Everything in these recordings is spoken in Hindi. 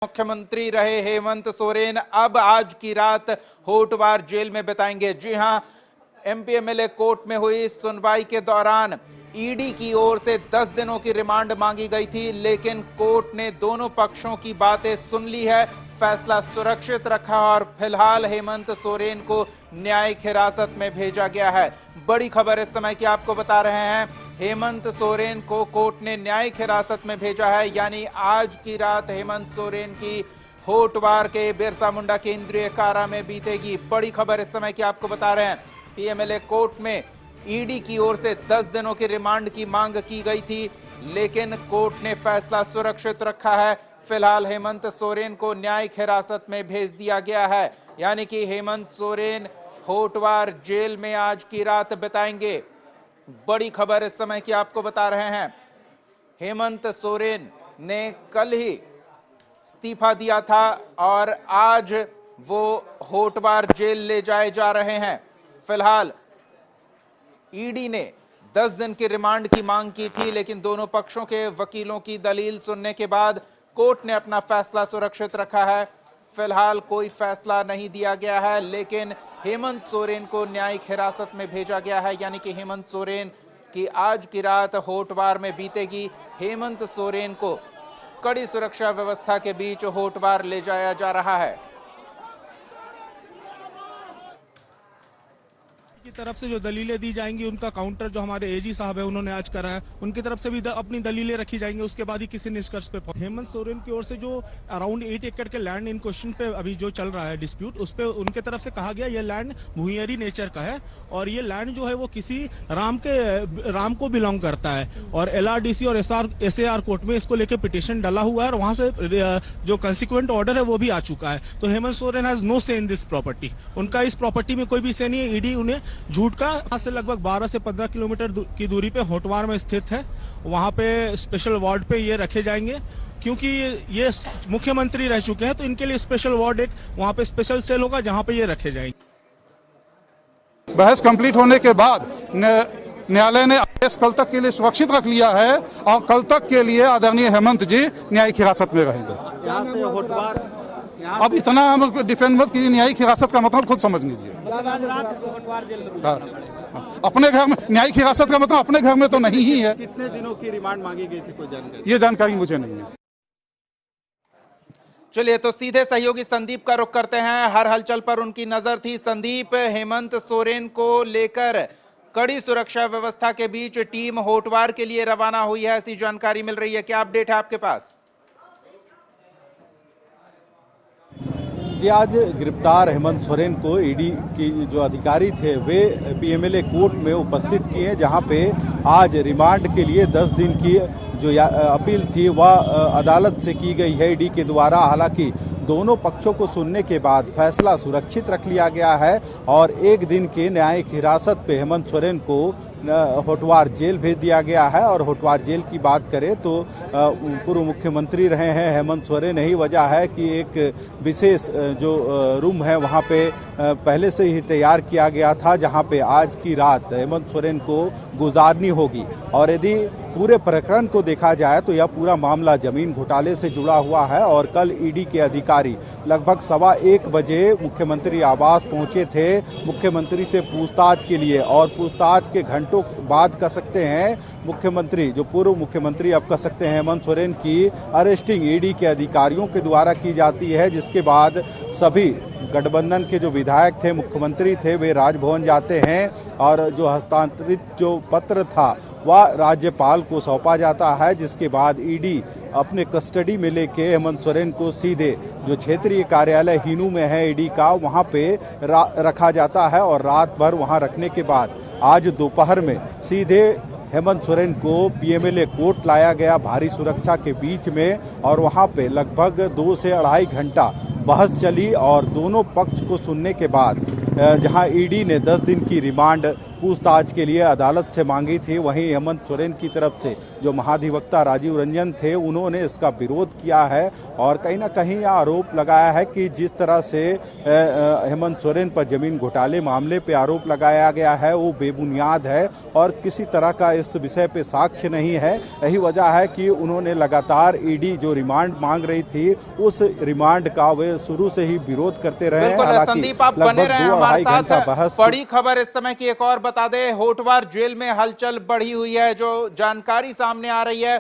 मुख्यमंत्री रहे हेमंत सोरेन अब आज की रात होटवार जेल में बिताएंगे। जी हां, एमपी एमएलए कोर्ट में हुई सुनवाई के दौरान ईडी की ओर से 10 दिनों की रिमांड मांगी गई थी, लेकिन कोर्ट ने दोनों पक्षों की बातें सुन ली है, फैसला सुरक्षित रखा और फिलहाल हेमंत सोरेन को न्यायिक हिरासत में भेजा गया है। बड़ी खबर इस समय की आपको बता रहे हैं, हेमंत सोरेन को कोर्ट ने न्यायिक हिरासत में भेजा है, यानी आज की रात हेमंत सोरेन की होटवार के बिरसा मुंडा केंद्रीय कारा में बीतेगी। बड़ी खबर इस समय की आपको बता रहे हैं, पीएमएलए कोर्ट में ईडी की ओर से 10 दिनों की रिमांड की मांग की गई थी, लेकिन कोर्ट ने फैसला सुरक्षित रखा है। फिलहाल हेमंत सोरेन को न्यायिक हिरासत में भेज दिया गया है, यानी कि हेमंत सोरेन होटवार जेल में आज की रात बिताएंगे। बड़ी खबर इस समय की आपको बता रहे हैं, हेमंत सोरेन ने कल ही इस्तीफा दिया था और आज वो होटवार जेल ले जाए जा रहे हैं। फिलहाल ईडी ने 10 दिन की रिमांड की मांग की थी, लेकिन दोनों पक्षों के वकीलों की दलील सुनने के बाद कोर्ट ने अपना फैसला सुरक्षित रखा है। फिलहाल कोई फैसला नहीं दिया गया है, लेकिन हेमंत सोरेन को न्यायिक हिरासत में भेजा गया है, यानी कि हेमंत सोरेन की आज की रात होटवार में बीतेगी। हेमंत सोरेन को कड़ी सुरक्षा व्यवस्था के बीच होटवार ले जाया जा रहा है। की तरफ से जो दलीलें दी जाएंगी, उनका काउंटर जो हमारे एजी साहब है उन्होंने आज करा है, उनकी तरफ से भी अपनी दलीलें रखी जाएंगी। उसके बाद ही किसी निष्कर्ष पे हेमंत सोरेन की ओर से जो अराउंड 8 एकड़ के लैंड इन क्वेश्चन पे अभी जो चल रहा है डिस्प्यूट, उस पे उनके तरफ से कहा गया ये लैंड भूमियरी नेचर का है और ये लैंड जो है वो किसी राम को बिलोंग करता है और एलआरडीसी और एसएआर कोर्ट में इसको लेकर पिटिशन डाला हुआ है और वहां से जो कंसिक्वेंट ऑर्डर है वो भी आ चुका है। तो हेमंत सोरेन हैज नो से इन दिस प्रॉपर्टी, उनका इस प्रॉपर्टी में कोई भी से नहीं है। ईडी उन्हें झूठ का यहाँ से लगभग 12 से 15 किलोमीटर की दूरी पे होटवार में स्थित है, वहां पे स्पेशल वार्ड पे ये रखे जाएंगे। क्योंकि ये मुख्यमंत्री रह चुके हैं तो इनके लिए स्पेशल वार्ड एक वहां पे स्पेशल सेल होगा जहां पे ये रखे जाएंगे। बहस कंप्लीट होने के बाद न्यायालय ने आदेश कल तक के लिए सुरक्षित रख लिया है और कल तक के लिए आदरणीय हेमंत जी न्यायिक हिरासत में रहेंगे। यहाँ से होटवार अब इतना डिफेंड मत कीजिए, न्यायिक हिरासत का मतलब खुद समझ लीजिए। अपने घर में न्यायिक हिरासत का मतलब अपने घर में तो नहीं ही है। कितने दिनों की रिमांड मांगी गई थी, कोई जानकारी? ये जानकारी मुझे नहीं है। चलिए तो सीधे सहयोगी संदीप का रुख करते हैं, हर हलचल पर उनकी नजर थी। संदीप, हेमंत सोरेन को लेकर कड़ी सुरक्षा व्यवस्था के बीच टीम होटवार के लिए रवाना हुई है, ऐसी जानकारी मिल रही है, क्या अपडेट है आपके पास? जी, आज गिरफ्तार हेमंत सोरेन को ईडी की जो अधिकारी थे वे पीएमएलए कोर्ट में उपस्थित किए, जहां पे आज रिमांड के लिए 10 दिन की जो अपील थी वह अदालत से की गई है ईडी के द्वारा। हालांकि दोनों पक्षों को सुनने के बाद फैसला सुरक्षित रख लिया गया है और 1 दिन के न्यायिक हिरासत पे हेमंत सोरेन को होटवार जेल भेज दिया गया है। और होटवार जेल की बात करें तो पूर्व मुख्यमंत्री रहे हैं हेमंत सोरेन, यही वजह है कि एक विशेष जो रूम है वहां पे पहले से ही तैयार किया गया था, जहां पे आज की रात हेमंत सोरेन को गुजारनी होगी। और यदि पूरे प्रकरण को देखा जाए तो यह पूरा मामला जमीन घोटाले से जुड़ा हुआ है और कल ईडी के अधिकारी लगभग 1:15 बजे मुख्यमंत्री आवास पहुंचे थे मुख्यमंत्री से पूछताछ के लिए। और पूछताछ के घंटों बाद कह सकते हैं मुख्यमंत्री, जो पूर्व मुख्यमंत्री अब कह सकते हैं हेमंत सोरेन की अरेस्टिंग ईडी के अधिकारियों के द्वारा की जाती है, जिसके बाद सभी गठबंधन के जो विधायक थे, मुख्यमंत्री थे, वे राजभवन जाते हैं और जो हस्तांतरित जो पत्र था वह राज्यपाल को सौंपा जाता है, जिसके बाद ईडी अपने कस्टडी में लेके हेमंत सोरेन को सीधे जो क्षेत्रीय कार्यालय हिनू में है ईडी का, वहां पे रखा जाता है और रात भर वहां रखने के बाद आज दोपहर में सीधे हेमंत सोरेन को पीएमएलए कोर्ट लाया गया भारी सुरक्षा के बीच में। और वहां पे लगभग 2 से 2.5 घंटा बहस चली और दोनों पक्ष को सुनने के बाद जहां ईडी ने 10 दिन की रिमांड पूछताछ के लिए अदालत से मांगी थी। वहीं हेमंत सोरेन की तरफ से जो महाधिवक्ता राजीव रंजन थे, उन्होंने इसका विरोध किया है और कहीं ना कहीं यह आरोप लगाया है कि जिस तरह से हेमंत सोरेन पर जमीन घोटाले मामले पे आरोप लगाया गया है वो बेबुनियाद है और किसी तरह का इस विषय पे साक्ष्य नहीं है। यही वजह है कि उन्होंने लगातार ईडी जो रिमांड मांग रही थी उस रिमांड का वे शुरू से ही विरोध करते रहे। बिल्कुल संदीप, आप बने रहे हमारे साथ। बड़ी खबर इस समय की एक और बता दें, होटवार जेल में हलचल बढ़ी हुई है, जो जानकारी सामने आ रही है।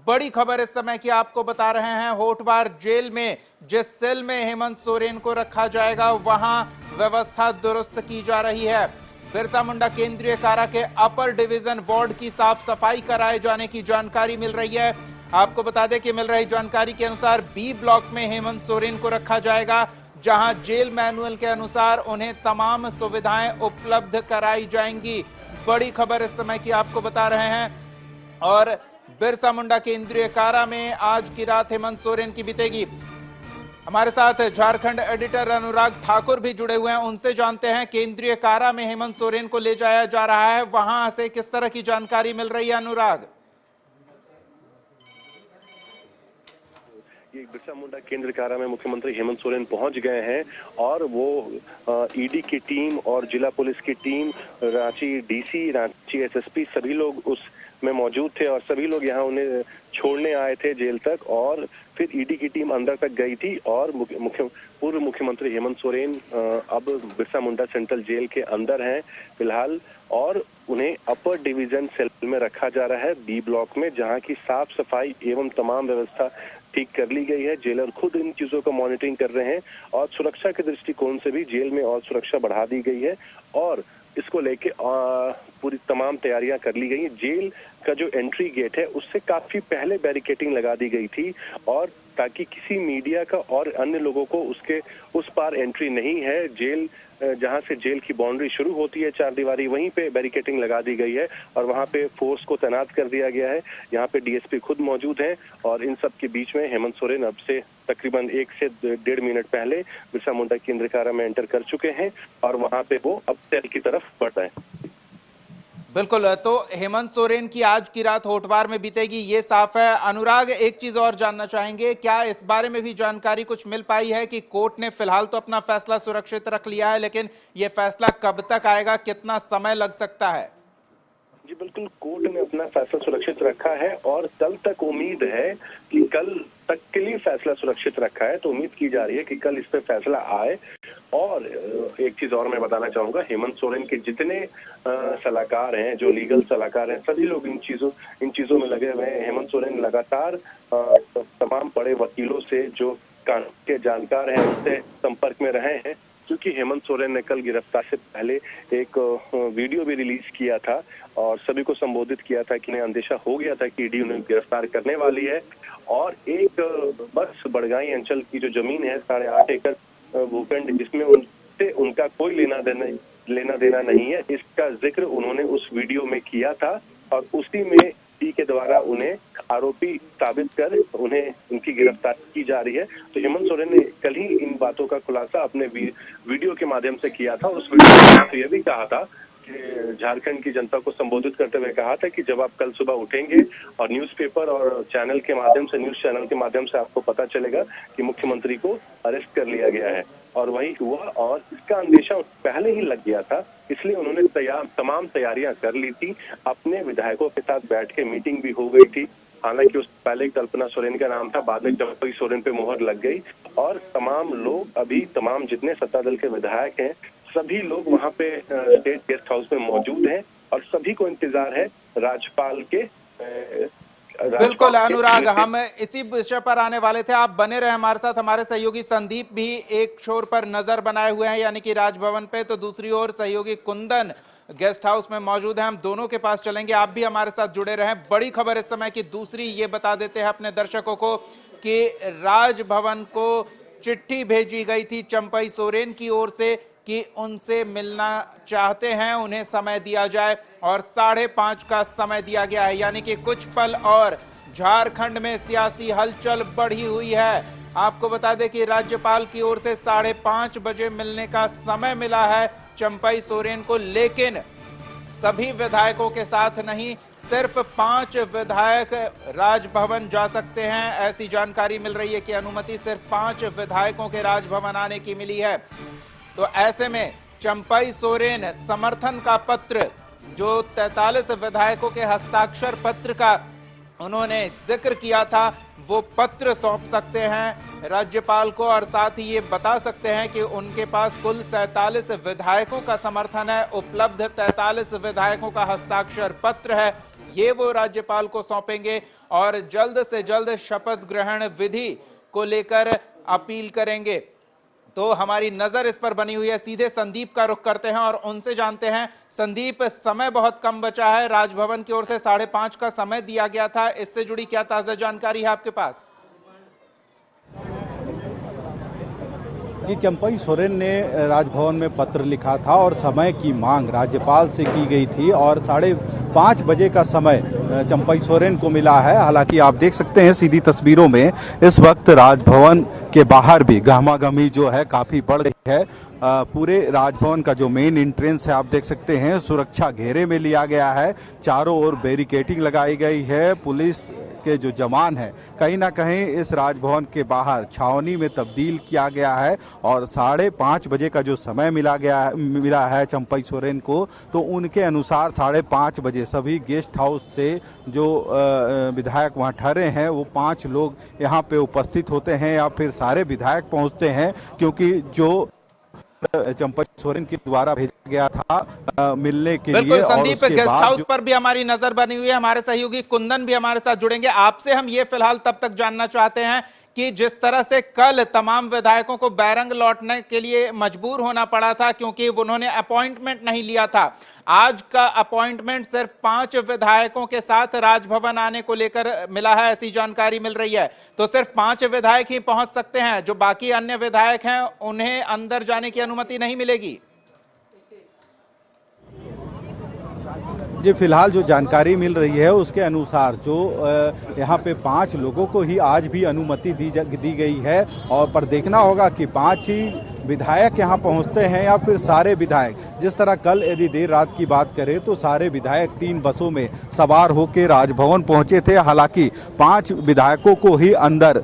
बड़ी खबर इस समय की आपको बता रहे हैं, होटवार जेल में जिस सेल में हेमंत सोरेन को रखा जाएगा वहां व्यवस्था दुरुस्त की जा रही है। बिरसा मुंडा केंद्रीय कारा के अपर डिवीजन वार्ड की साफ सफाई कराए जाने की जानकारी मिल रही है। आपको बता दें कि मिल रही जानकारी के अनुसार बी ब्लॉक में हेमंत सोरेन को रखा जाएगा, जहां जेल मैनुअल के अनुसार उन्हें तमाम सुविधाएं उपलब्ध कराई जाएंगी। बड़ी खबर इस समय की आपको बता रहे हैं। और बिरसा मुंडा केंद्रीय कारा में आज की रात हेमंत सोरेन की बीतेगी। हमारे साथ झारखंड एडिटर अनुराग ठाकुर भी जुड़े हुए हैं, उनसे जानते हैं केंद्रीय कारा में हेमंत सोरेन को ले जाया जा रहा है, वहां से किस तरह की जानकारी मिल रही है। अनुराग, बिरसा मुंडा केंद्र कारा में मुख्यमंत्री हेमंत सोरेन पहुंच गए हैं और वो ईडी की टीम और जिला पुलिस की team, Ranchi DC, Ranchi SSP सभी लोग उस में मौजूद थे और सभी लोग यहाँ उन्हें छोड़ने आए थे जेल तक। और फिर ईडी की टीम अंदर तक गई थी और पूर्व मुख्यमंत्री हेमंत सोरेन अब बिरसा मुंडा सेंट्रल जेल के अंदर हैं फिलहाल, और उन्हें अपर डिवीजन सेल में रखा जा रहा है बी ब्लॉक में, जहाँ की साफ सफाई एवं तमाम व्यवस्था ठीक कर ली गई है। जेलर खुद इन चीजों का मॉनिटरिंग कर रहे हैं और सुरक्षा के दृष्टिकोण से भी जेल में और सुरक्षा बढ़ा दी गई है और इसको लेके पूरी तमाम तैयारियां कर ली गई हैं। जेल का जो एंट्री गेट है उससे काफी पहले बैरिकेडिंग लगा दी गई थी और ताकि किसी मीडिया का और अन्य लोगों को उसके उस पार एंट्री नहीं है। जेल जहां से जेल की बाउंड्री शुरू होती है चार दीवारी, वहीं पे बैरिकेडिंग लगा दी गई है और वहां पे फोर्स को तैनात कर दिया गया है। यहाँ पे डीएसपी खुद मौजूद हैं और इन सब के बीच में हेमंत सोरेन अब से तकरीबन 1 से 1.5 मिनट पहले बिरसा मुंडा केंद्र कारा में एंटर कर चुके हैं और वहां पे वो अब सेल की तरफ बढ़ रहे हैं। बिल्कुल, तो हेमंत सोरेन की आज की रात होटवार में बीतेगी, ये साफ है। अनुराग, एक चीज और जानना चाहेंगे, क्या इस बारे में भी जानकारी कुछ मिल पाई है कि कोर्ट ने फिलहाल तो अपना फैसला सुरक्षित रख लिया है, लेकिन ये फैसला कब तक आएगा, कितना समय लग सकता है? जी बिल्कुल, कोर्ट ने अपना फैसला सुरक्षित रखा है और कल तक उम्मीद है कि कल तक के लिए फैसला सुरक्षित रखा है, तो उम्मीद की जा रही है कि कल इस पे फैसला आए। और एक चीज और मैं बताना चाहूंगा, हेमंत सोरेन के जितने सलाहकार हैं, जो लीगल सलाहकार हैं, सभी लोग इन चीजों में लगे हुए हैं। हेमंत सोरेन लगातार तमाम बड़े वकीलों से जो कानून के जानकार हैं उनसे संपर्क में रहे हैं, क्योंकि हेमंत सोरेन ने कल गिरफ्तार से पहले एक वीडियो भी रिलीज किया था और सभी को संबोधित किया था कि उन्हें अंदेशा हो गया था कि ईडी उन्हें गिरफ्तार करने वाली है। और एक बस बड़गाई अंचल की जो जमीन है 8.5 एकड़ भूखंड, जिसमें उनसे उनका कोई लेना देना नहीं है, इसका जिक्र उन्होंने उस वीडियो में किया था और उसी में ईडी के द्वारा उन्हें आरोपी साबित कर उन्हें उनकी गिरफ्तारी की जा रही है। तो हेमंत सोरेन ने कल ही इन बातों का खुलासा अपने वीडियो के माध्यम से किया था। उस वीडियो में तो यह भी कहा था कि झारखंड की जनता को संबोधित करते हुए कहा था कि जब आप कल सुबह उठेंगे और न्यूज़पेपर और चैनल के माध्यम से, न्यूज चैनल के माध्यम से आपको पता चलेगा कि मुख्यमंत्री को अरेस्ट कर लिया गया है। और वही हुआ और इसका अंदेशा पहले ही लग गया था, इसलिए उन्होंने तमाम तैयारियां कर ली थी। अपने विधायकों के साथ बैठ के मीटिंग भी हो गई थी। हालांकि उस पहले कल्पना सोरेन का नाम था, बाद में चंपई सोरेन पे मोहर लग गई और तमाम जितने सत्ता दल के विधायक हैं सभी लोग वहां पे स्टेट गेस्ट हाउस में मौजूद हैं और सभी को इंतजार है राज्यपाल के। बिल्कुल अनुराग, हम इसी विषय पर आने वाले थे, आप बने रहे हमारे साथ। हमारे सहयोगी संदीप भी एक छोर पर नजर बनाए हुए हैं यानी कि राजभवन पे, तो दूसरी ओर सहयोगी कुंदन गेस्ट हाउस में मौजूद है। हम दोनों के पास चलेंगे, आप भी हमारे साथ जुड़े रहें। बड़ी खबर इस समय की दूसरी ये बता देते हैं अपने दर्शकों को कि राजभवन को चिट्ठी भेजी गई थी चंपई सोरेन की ओर से कि उनसे मिलना चाहते हैं, उन्हें समय दिया जाए और 5:30 का समय दिया गया है, यानी कि कुछ पल और झारखंड में सियासी हलचल बढ़ी हुई है। आपको बता दें कि राज्यपाल की ओर से 5:30 बजे मिलने का समय मिला है चंपई सोरेन को, लेकिन सभी विधायकों के साथ नहीं, सिर्फ 5 विधायक राजभवन जा सकते हैं। ऐसी जानकारी मिल रही है कि अनुमति सिर्फ 5 विधायकों के राजभवन आने की मिली है। तो ऐसे में चंपई सोरेन समर्थन का पत्र, जो 43 विधायकों के हस्ताक्षर पत्र का उन्होंने जिक्र किया था, वो पत्र सौंप सकते हैं राज्यपाल को और साथ ही ये बता सकते हैं कि उनके पास कुल 47 विधायकों का समर्थन है, उपलब्ध 43 विधायकों का हस्ताक्षर पत्र है। ये वो राज्यपाल को सौंपेंगे और जल्द से जल्द शपथ ग्रहण विधि को लेकर अपील करेंगे। तो हमारी नजर इस पर बनी हुई है। सीधे संदीप का रुख करते हैं और उनसे जानते हैं। संदीप, समय बहुत कम बचा है, राजभवन की ओर से 5:30 का समय दिया गया था, इससे जुड़ी क्या ताजा जानकारी है आपके पास? जी, चंपई सोरेन ने राजभवन में पत्र लिखा था और समय की मांग राज्यपाल से की गई थी और 5:30 बजे का समय चंपई सोरेन को मिला है। हालांकि आप देख सकते हैं सीधी तस्वीरों में इस वक्त राजभवन के बाहर भी गहमागहमी जो है काफी बढ़ गई है। पूरे राजभवन का जो मेन एंट्रेंस है आप देख सकते हैं सुरक्षा घेरे में लिया गया है, चारों ओर बैरिकेडिंग लगाई गई है। पुलिस के जो जवान हैं कहीं ना कहीं इस राजभवन के बाहर छावनी में तब्दील किया गया है और 5:30 बजे का जो समय मिला है चंपई सोरेन को, तो उनके अनुसार 5:30 बजे सभी गेस्ट हाउस से जो विधायक वहां ठहरे हैं वो 5 लोग यहाँ पे उपस्थित होते हैं या फिर सारे विधायक पहुंचते हैं, क्योंकि जो चंपई सोरेन के द्वारा भेजा गया था मिलने के लिए। बिल्कुल संदीप, गेस्ट हाउस पर भी हमारी नजर बनी हुई है। हमारे सहयोगी कुंदन भी हमारे साथ जुड़ेंगे। आपसे हम ये फिलहाल तब तक जानना चाहते हैं कि जिस तरह से कल तमाम विधायकों को बैरंग लौटने के लिए मजबूर होना पड़ा था क्योंकि उन्होंने अपॉइंटमेंट नहीं लिया था, आज का अपॉइंटमेंट सिर्फ 5 विधायकों के साथ राजभवन आने को लेकर मिला है, ऐसी जानकारी मिल रही है। तो सिर्फ 5 विधायक ही पहुंच सकते हैं, जो बाकी अन्य विधायक हैं उन्हें अंदर जाने की अनुमति नहीं मिलेगी। जी, फिलहाल जो जानकारी मिल रही है उसके अनुसार जो यहाँ पे 5 लोगों को ही आज भी अनुमति दी गई है और पर देखना होगा कि 5 ही विधायक यहाँ पहुँचते हैं या फिर सारे विधायक। जिस तरह कल यदि देर रात की बात करें तो सारे विधायक 3 बसों में सवार होकर राजभवन पहुँचे थे। हालांकि 5 विधायकों को ही अंदर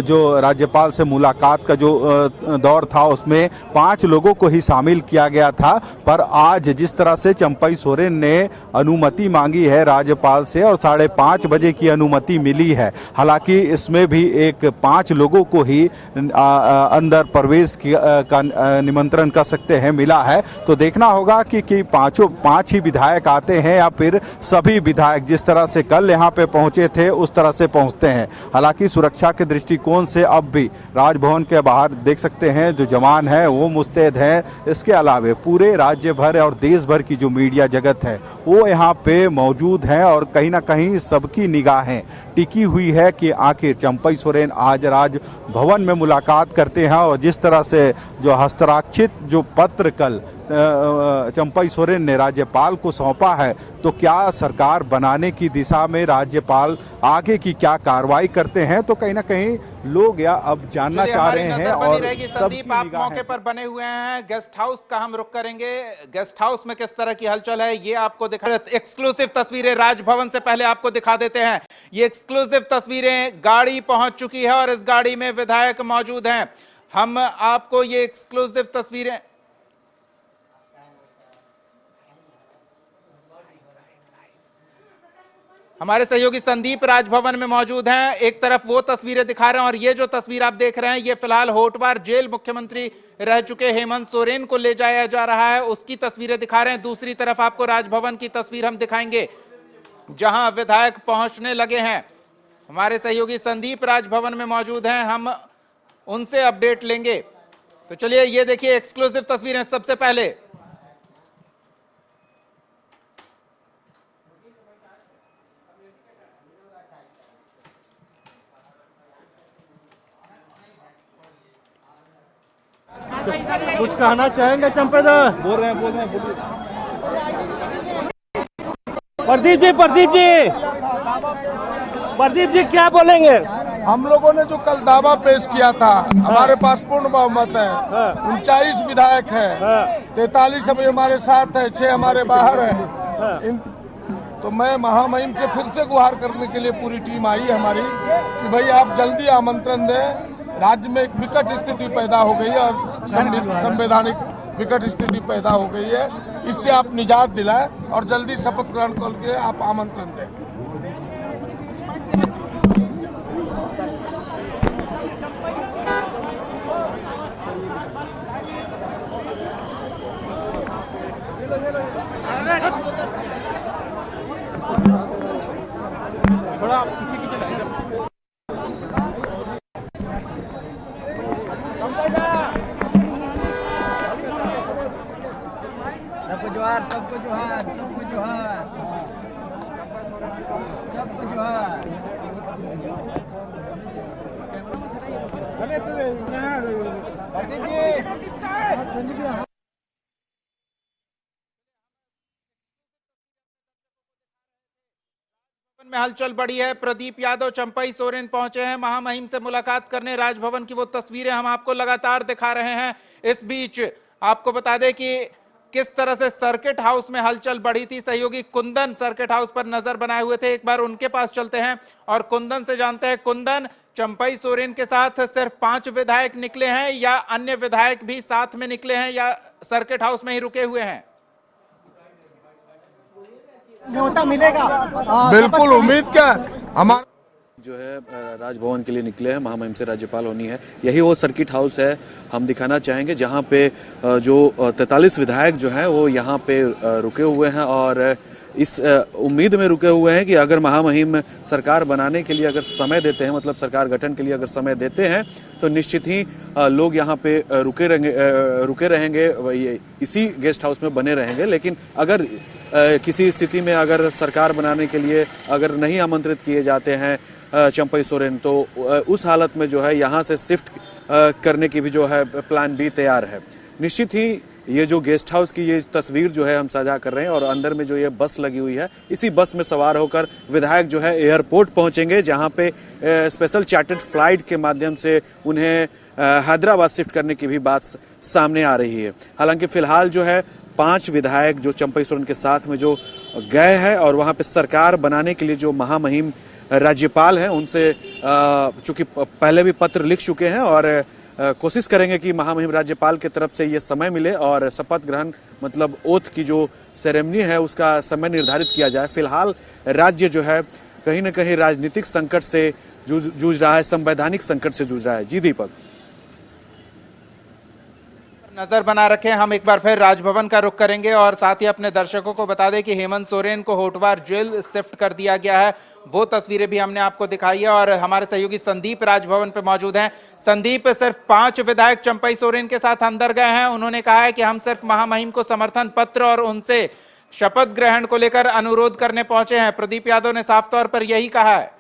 जो राज्यपाल से मुलाकात का जो दौर था उसमें 5 लोगों को ही शामिल किया गया था। पर आज जिस तरह से चंपई सोरेन ने अनुमति मांगी है राज्यपाल से और 5:30 बजे की अनुमति मिली है, हालांकि इसमें भी एक 5 लोगों को ही अंदर प्रवेश का निमंत्रण कर सकते हैं मिला है। तो देखना होगा कि 5 ही विधायक आते हैं या फिर सभी विधायक जिस तरह से कल यहाँ पे पहुंचे थे उस तरह से पहुंचते हैं। हालांकि सुरक्षा के दृष्टिकोण से अब भी राजभवन के बाहर देख सकते हैं जो जवान है वो मुस्तैद है। इसके अलावा पूरे राज्य भर और देश भर की जो मीडिया जगत है वो यहाँ पे मौजूद है और कहीं ना कहीं सबकी निगाहें टिकी हुई है कि आखिर चंपई सोरेन आज राजभवन में मुलाकात करते हैं और जिस तरह से जो हस्ताक्षरित जो पत्र कल चंपई सोरेन ने राज्यपाल को सौंपा है, तो क्या सरकार बनाने की दिशा में राज्यपाल आगे की क्या कार्रवाई करते हैं, तो कहीं ना कहीं लोग या अब जानना चाह रहे हैं। और संदीप, आप मौके पर बने हुए हैं, गेस्ट हाउस का हम रुख करेंगे। गेस्ट हाउस में किस तरह की हलचल है ये आपको दिखा, एक्सक्लूसिव तस्वीरें राजभवन से पहले आपको दिखा देते हैं। ये एक्सक्लूसिव तस्वीरें, गाड़ी पहुंच चुकी है और इस गाड़ी में विधायक मौजूद हैं। हम आपको ये एक्सक्लूसिव तस्वीरें हमारे सहयोगी संदीप राजभवन में मौजूद हैं। एक तरफ वो तस्वीरें दिखा रहे हैं और ये जो तस्वीर आप देख रहे हैं ये फिलहाल होटवार जेल मुख्यमंत्री रह चुके हेमंत सोरेन को ले जाया जा रहा है, उसकी तस्वीरें दिखा रहे हैं। दूसरी तरफ आपको राजभवन की तस्वीर हम दिखाएंगे जहां विधायक पहुंचने लगे हैं। हमारे सहयोगी संदीप राजभवन में मौजूद हैं, हम उनसे अपडेट लेंगे। तो चलिए ये देखिए एक्सक्लूसिव तस्वीरें। सबसे पहले कुछ कहना चाहेंगे चंपेदा? बोल रहे हैं प्रदीप जी क्या बोलेंगे? हम लोगों ने जो कल दावा पेश किया था, हमारे पास पूर्ण बहुमत है, 39 विधायक है, 43 अभी हमारे साथ है, 6 हमारे बाहर है, तो मैं महामहिम से फिर से गुहार करने के लिए पूरी टीम आई है हमारी कि भाई आप जल्दी आमंत्रण दें। राज्य में एक विकट स्थिति पैदा हो गई है और संवैधानिक विकट स्थिति पैदा हो गई है, इससे आप निजात दिलाएं और जल्दी शपथ ग्रहण करके आप आमंत्रण दें। सबको जोहार, सबको जोहार, सबको जोहार, सबको जोहार। में हलचल बढ़ी है। प्रदीप यादव चंपई सोरेन पहुंचे हैं महामहिम से मुलाकात करने। राजभवन की वो तस्वीरें हम आपको लगातार दिखा रहे हैं। इस बीच आपको बता दें कि किस तरह से सर्किट हाउस में हलचल बढ़ी थी। सहयोगी कुंदन सर्किट हाउस पर नजर बनाए हुए थे, एक बार उनके पास चलते हैं और कुंदन से जानते हैं। कुंदन, चंपई सोरेन के साथ सिर्फ 5 विधायक निकले हैं या अन्य विधायक भी साथ में निकले हैं या सर्किट हाउस में ही रुके हुए हैं? न्योता मिलेगा? बिल्कुल उम्मीद क्या हमारा जो है राजभवन के लिए निकले हैं। महामहिम से राज्यपाल होनी है, यही वो सर्किट हाउस है हम दिखाना चाहेंगे जहां पे जो 43 विधायक जो हैं वो यहां पे रुके हुए हैं और इस उम्मीद में रुके हुए हैं कि अगर महामहिम सरकार बनाने के लिए अगर समय देते हैं, मतलब सरकार गठन के लिए अगर समय देते हैं तो निश्चित ही लोग यहाँ पे रुके रहेंगे, इसी गेस्ट हाउस में बने रहेंगे। लेकिन अगर किसी स्थिति में अगर सरकार बनाने के लिए अगर नहीं आमंत्रित किए जाते हैं चंपई सोरेन, तो उस हालत में जो है यहाँ से शिफ्ट करने की भी जो है प्लान बी तैयार है। निश्चित ही ये जो गेस्ट हाउस की ये तस्वीर जो है हम साझा कर रहे हैं और अंदर में जो ये बस लगी हुई है, इसी बस में सवार होकर विधायक जो है एयरपोर्ट पहुंचेंगे, जहां पे स्पेशल चार्टर्ड फ्लाइट के माध्यम से उन्हें हैदराबाद शिफ्ट करने की भी बात सामने आ रही है। हालांकि फिलहाल जो है 5 विधायक जो चंपई सोरेन के साथ में जो गए हैं और वहां पे सरकार बनाने के लिए जो महामहिम राज्यपाल हैं उनसे चूंकि पहले भी पत्र लिख चुके हैं और कोशिश करेंगे कि महामहिम राज्यपाल की तरफ से ये समय मिले और शपथ ग्रहण मतलब ओथ की जो सेरेमनी है उसका समय निर्धारित किया जाए। फिलहाल राज्य जो है कहीं न कहीं राजनीतिक संकट से जूझ रहा है, संवैधानिक संकट से जूझ रहा है। जी दीपक, नजर बना रखें। हम एक बार फिर राजभवन का रुख करेंगे और साथ ही अपने दर्शकों को बता दें कि हेमंत सोरेन को होटवार जेल शिफ्ट कर दिया गया है। वो तस्वीरें भी हमने आपको दिखाई है और हमारे सहयोगी संदीप राजभवन पे मौजूद हैं। संदीप, सिर्फ 5 विधायक चंपई सोरेन के साथ अंदर गए हैं। उन्होंने कहा है कि हम सिर्फ महामहिम को समर्थन पत्र और उनसे शपथ ग्रहण को लेकर अनुरोध करने पहुंचे हैं। प्रदीप यादव ने साफ तौर पर यही कहा है।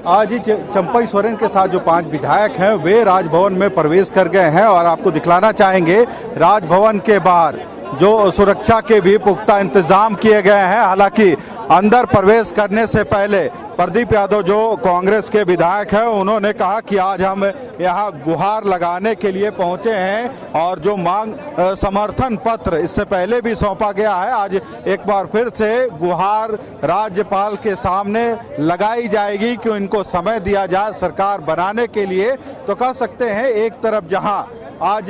आज ही चंपई सोरेन के साथ जो 5 विधायक हैं वे राजभवन में प्रवेश कर गए हैं और आपको दिखलाना चाहेंगे राजभवन के बाहर जो सुरक्षा के भी पुख्ता इंतजाम किए गए हैं। हालांकि अंदर प्रवेश करने से पहले प्रदीप यादव जो कांग्रेस के विधायक हैं उन्होंने कहा कि आज हम यहाँ गुहार लगाने के लिए पहुंचे हैं और जो मांग समर्थन पत्र इससे पहले भी सौंपा गया है, आज एक बार फिर से गुहार राज्यपाल के सामने लगाई जाएगी कि इनको समय दिया जाए सरकार बनाने के लिए। तो कह सकते हैं एक तरफ जहां आज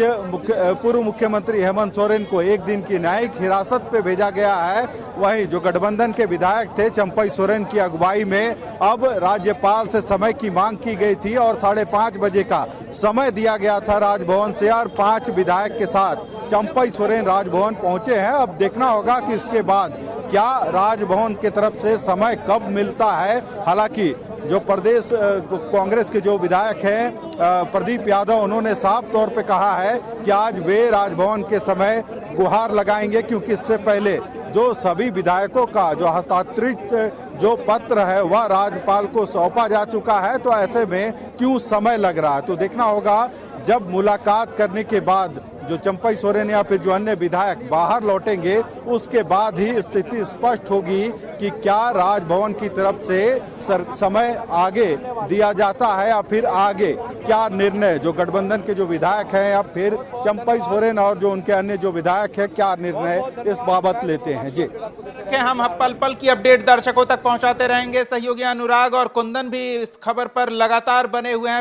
पूर्व मुख्यमंत्री हेमंत सोरेन को 1 दिन की न्यायिक हिरासत पे भेजा गया है, वहीं जो गठबंधन के विधायक थे चंपई सोरेन की अगुवाई में अब राज्यपाल से समय की मांग की गई थी और 5:30 बजे का समय दिया गया था राजभवन से और 5 विधायक के साथ चंपई सोरेन राजभवन पहुंचे हैं। अब देखना होगा कि इसके बाद क्या राजभवन की तरफ से समय कब मिलता है। हालांकि जो प्रदेश कांग्रेस के जो विधायक हैं प्रदीप यादव, उन्होंने साफ तौर पे कहा है कि आज वे राजभवन के समय गुहार लगाएंगे, क्योंकि इससे पहले जो सभी विधायकों का जो हस्ताक्षरित जो पत्र है वह राज्यपाल को सौंपा जा चुका है। तो ऐसे में क्यों समय लग रहा है, तो देखना होगा जब मुलाकात करने के बाद जो चंपई सोरेन या फिर जो अन्य विधायक बाहर लौटेंगे, उसके बाद ही स्थिति स्पष्ट होगी कि क्या राजभवन की तरफ से समय आगे दिया जाता है या फिर आगे क्या निर्णय जो गठबंधन के जो विधायक हैं या फिर चंपई सोरेन और जो उनके अन्य जो विधायक हैं क्या निर्णय इस बाबत लेते हैं। जी हम पल पल की अपडेट दर्शकों तक पहुंचाते रहेंगे। सहयोगी अनुराग और कुंदन भी इस खबर पर लगातार बने हुए हैं।